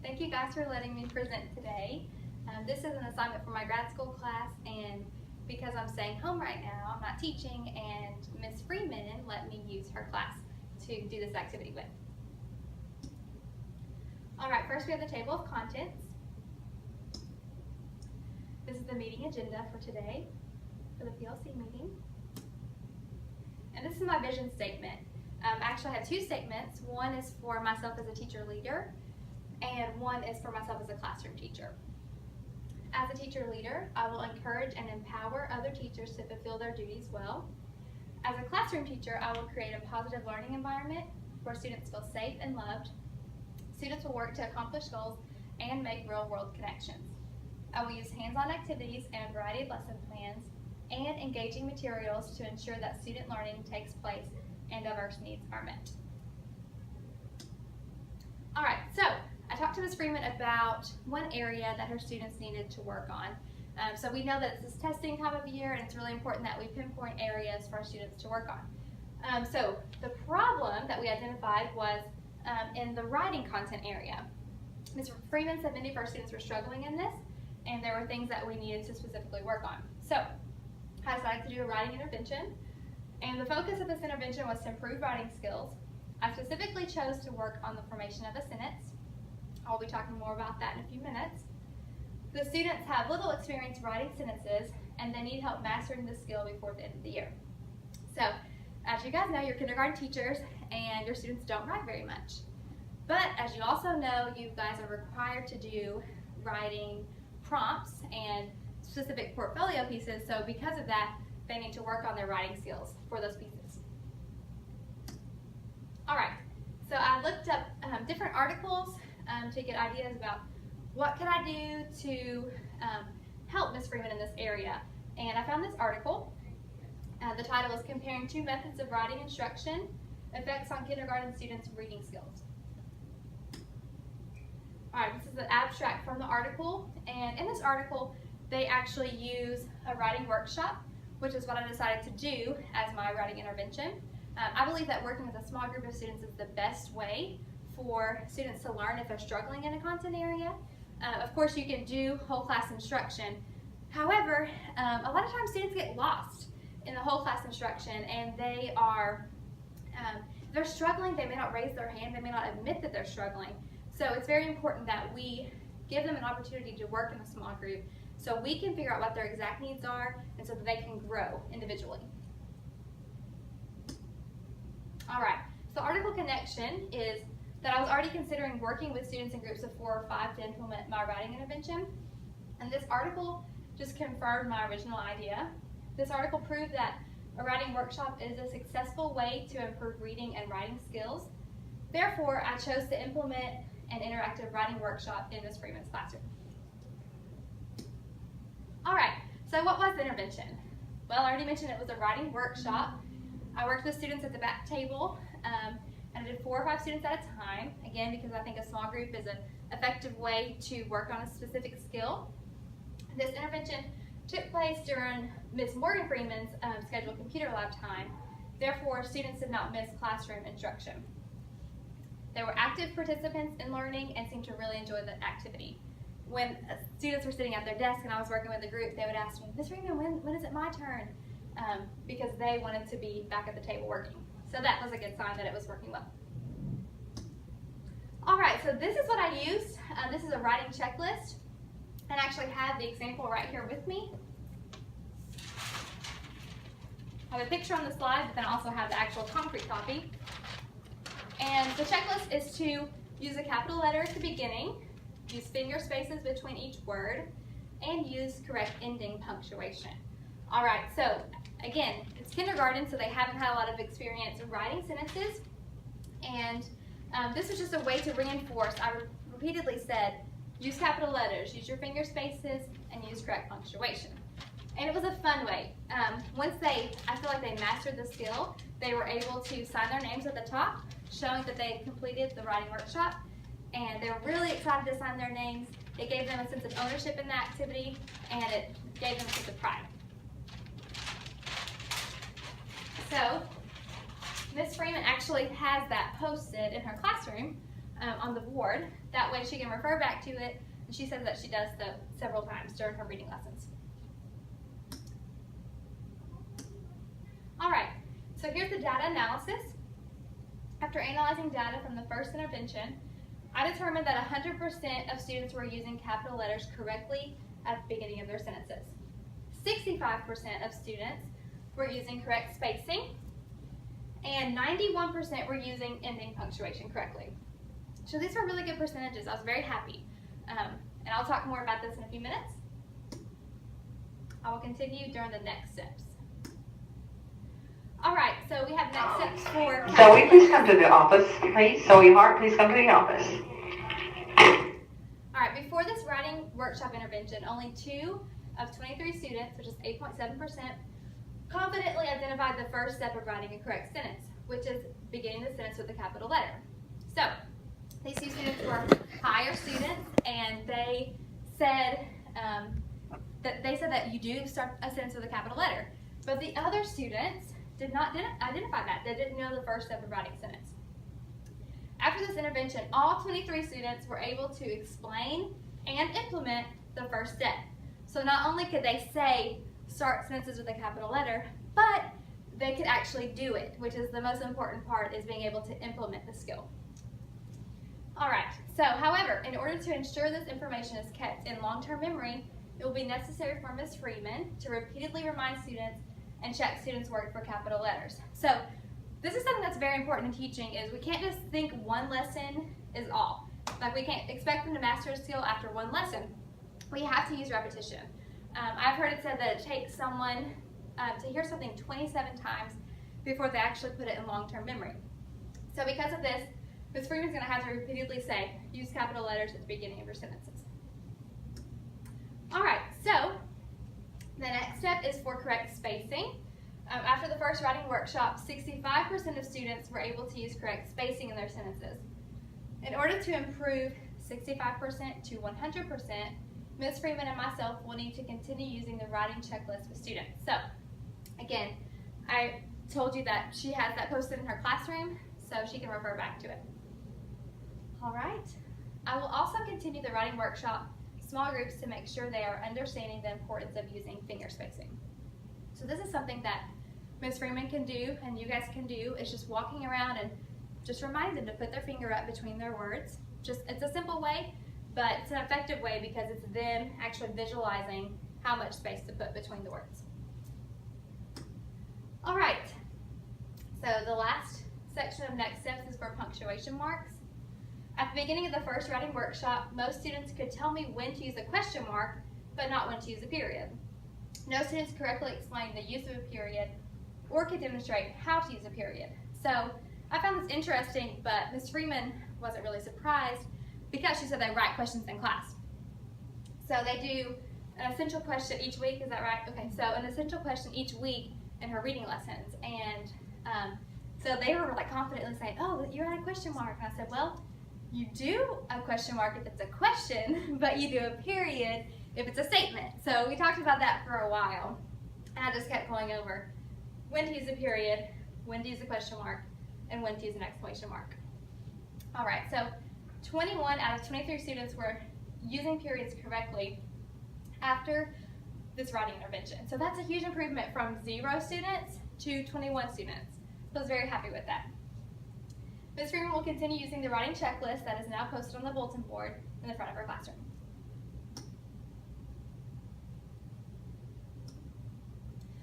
Thank you guys for letting me present today. This is an assignment for my grad school class, and because I'm staying home right now, I'm not teaching, and Miss Freeman let me use her class to do this activity with. Alright, first we have the table of contents. This is the meeting agenda for today, for the PLC meeting. And this is my vision statement. Actually, I have two statements. One is for myself as a teacher leader, and one is for myself as a classroom teacher. As a teacher leader, I will encourage and empower other teachers to fulfill their duties well. As a classroom teacher, I will create a positive learning environment where students feel safe and loved. Students will work to accomplish goals and make real-world connections. I will use hands-on activities and a variety of lesson plans and engaging materials to ensure that student learning takes place and diverse needs are met. Alright, so I talked to Ms. Freeman about one area that her students needed to work on. So we know that it's this testing time of year, and it's really important that we pinpoint areas for our students to work on. So the problem that we identified was in the writing content area. Ms. Freeman said many of our students were struggling in this, and there were things that we needed to specifically work on. So I decided to do a writing intervention, and the focus of this intervention was to improve writing skills. I specifically chose to work on the formation of a sentence. I'll be talking more about that in a few minutes. The students have little experience writing sentences, and they need help mastering the skill before the end of the year. So, as you guys know, you're kindergarten teachers, and your students don't write very much. But as you also know, you guys are required to do writing prompts and specific portfolio pieces, so because of that, they need to work on their writing skills for those pieces. Alright, so I looked up different articles to get ideas about what could I do to help Ms. Freeman in this area. And I found this article. The title is Comparing Two Methods of Writing Instruction, Effects on Kindergarten Students' Reading Skills. Alright, this is the abstract from the article, and in this article they actually use a writing workshop, which is what I decided to do as my writing intervention. I believe that working with a small group of students is the best way for students to learn if they're struggling in a content area. Of course, you can do whole class instruction. However, a lot of times students get lost in the whole class instruction, and they're struggling. They may not raise their hand. They may not admit that they're struggling. So it's very important that we give them an opportunity to work in a small group so we can figure out what their exact needs are and so that they can grow individually. Alright, so article connection is that I was already considering working with students in groups of 4 or 5 to implement my writing intervention, and this article just confirmed my original idea. This article proved that a writing workshop is a successful way to improve reading and writing skills. Therefore, I chose to implement an interactive writing workshop in Ms. Freeman's classroom. Alright, so what was the intervention? Well, I already mentioned it was a writing workshop. I worked with students at the back table, and I did 4 or 5 students at a time, again because I think a small group is an effective way to work on a specific skill. This intervention took place during Ms. Morgan Freeman's scheduled computer lab time. Therefore, students did not miss classroom instruction. They were active participants in learning and seemed to really enjoy the activity. When students were sitting at their desk and I was working with the group, they would ask me, Ms. Freeman, when is it my turn? Because they wanted to be back at the table working. So that was a good sign that it was working well. Alright, so this is what I used. This is a writing checklist, and I actually have the example right here with me. I have a picture on the slide, but then I also have the actual concrete copy. And the checklist is to use a capital letter at the beginning, use finger spaces between each word, and use correct ending punctuation. Alright, so again, it's kindergarten, so they haven't had a lot of experience in writing sentences, and this was just a way to reinforce. I repeatedly said, use capital letters, use your finger spaces, and use correct punctuation. And it was a fun way. Once I feel like they mastered the skill, they were able to sign their names at the top, showing that they completed the writing workshop, and they were really excited to sign their names. It gave them a sense of ownership in the activity, and it gave them a sense of pride. So Ms. Freeman actually has that posted in her classroom on the board. That way she can refer back to it, and she says that she does so several times during her reading lessons. All right, so here's the data analysis. After analyzing data from the first intervention, I determined that 100% of students were using capital letters correctly at the beginning of their sentences. 65% of students were using correct spacing, and 91% were using ending punctuation correctly. So these were really good percentages. I was very happy. And I'll talk more about this in a few minutes. I will continue during the next steps. All right, so we have next steps for... Zoe, please come to the office, please. Zoe Hart, please come to the office. All right, before this writing workshop intervention, only 2 of 23 students, which is 8.7%, confidently identified the first step of writing a correct sentence, which is beginning the sentence with a capital letter. So, these 2 students were higher students, and they said that you do start a sentence with a capital letter. But the other students did not identify that. They didn't know the first step of writing a sentence. After this intervention, all 23 students were able to explain and implement the first step. So not only could they say start sentences with a capital letter, but they could actually do it, which is the most important part, is being able to implement the skill. All right, so however, in order to ensure this information is kept in long-term memory, it will be necessary for Ms. Freeman to repeatedly remind students and check students' work for capital letters. So this is something that's very important in teaching, is we can't just think one lesson is all. Like, we can't expect them to master a skill after one lesson. We have to use repetition. I've heard it said that it takes someone to hear something 27 times before they actually put it in long-term memory. So because of this, Ms. Freeman's going to have to repeatedly say, use capital letters at the beginning of your sentences. All right, so the next step is for correct spacing. After the first writing workshop, 65% of students were able to use correct spacing in their sentences. In order to improve 65% to 100%, Ms. Freeman and myself will need to continue using the writing checklist with students. So, again, I told you that she has that posted in her classroom, so she can refer back to it. All right. I will also continue the writing workshop small groups to make sure they are understanding the importance of using finger spacing. So this is something that Ms. Freeman can do, and you guys can do, is just walking around and just remind them to put their finger up between their words. It's a simple way, but it's an effective way because it's them actually visualizing how much space to put between the words. All right, so the last section of next steps is for punctuation marks. At the beginning of the first writing workshop, most students could tell me when to use a question mark, but not when to use a period. No students correctly explained the use of a period or could demonstrate how to use a period. So I found this interesting, but Ms. Freeman wasn't really surprised because she said they write questions in class. So they do an essential question each week, is that right? Okay, so an essential question each week in her reading lessons. And so they were like confidently saying, oh, you write a question mark. And I said, well, you do a question mark if it's a question, but you do a period if it's a statement. So we talked about that for a while, and I just kept going over when to use a period, when to use a question mark, and when to use an exclamation mark. All right, so 21 out of 23 students were using periods correctly after this writing intervention. So that's a huge improvement from 0 students to 21 students. So I was very happy with that. Ms. Freeman will continue using the writing checklist that is now posted on the bulletin board in the front of her classroom.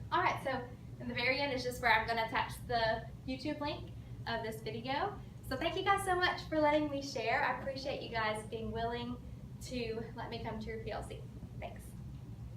All right, so in the very end is just where I'm going to attach the YouTube link of this video. So thank you guys so much for letting me share. I appreciate you guys being willing to let me come to your PLC.